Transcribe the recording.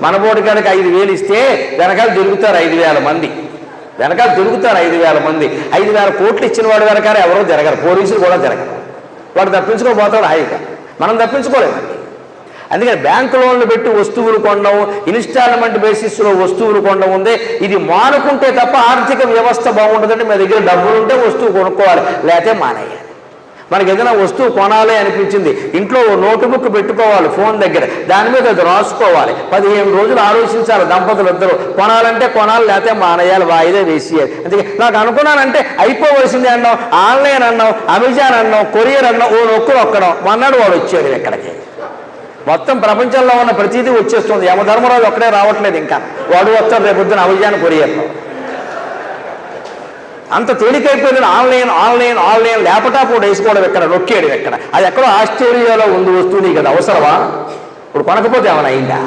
మన బోర్డు కాడికి 5,000 ఇస్తే వెనకాల దొరుకుతారు 5,000 మంది, వెనకాల దొరుకుతారు 5,000 మంది. 5,000 కోట్లు ఇచ్చిన వాడు వెనకాల ఎవరో జరగరు, పోలీసులు కూడా జరగరు. వాడు తప్పించుకోబోతాడు హాయిగా, మనం తప్పించుకోలేమండి. అందుకని బ్యాంకు లోన్లు పెట్టి వస్తువులు కొనడం, ఇన్స్టాల్మెంట్ బేసిస్లో వస్తువులు కొనడం ఉందే, ఇది మానుకుంటే తప్ప ఆర్థిక వ్యవస్థ బాగుంటుందంటే మీ దగ్గర డబ్బులు ఉంటే వస్తువు కొనుక్కోవాలి, లేకపోతే మానేయాలి. మనకి ఏదైనా వస్తువు కొనాలి అనిపించింది, ఇంట్లో నోట్బుక్ పెట్టుకోవాలి ఫోన్ దగ్గర, దాని మీద అది రాసుకోవాలి, 15 రోజులు ఆలోచించాలి దంపతులు ఇద్దరు. కొనాలంటే కొనాలి, లేకపోతే మానేయాలి, వాయిదా వేసేయాలి. అందుకే నాకు అనుకున్నానంటే అయిపోవలసింది అన్నాం, ఆన్లైన్ అన్నాం, అమెజాన్ అన్నాం, కొరియర్ అన్నాం, ఓ నొక్కులు ఒక్కడం, మొన్నడు వాడు వచ్చాడు ఇక్కడికి. మొత్తం ప్రపంచంలో ఉన్న ప్రతిదీ వచ్చేస్తుంది, యమధర్మరాజు ఒక్కడే రావట్లేదు, ఇంకా వాడు వస్తాడు రేపొద్దున అమెజాన్ కొరియర్లో. అంత తేలికైపోయింది. ఆన్లైన్ ఆన్లైన్ ఆన్లైన్ ల్యాప్టాప్ కూడా వేసుకోవడం ఎక్కడ, నొక్కేయడం ఎక్కడ, అది ఎక్కడో ఆస్ట్రేలియాలో ఉంది వస్తువు, నీకు అది అవసరమా? ఇప్పుడు కొనకపోతే ఏమైనా అయిందా?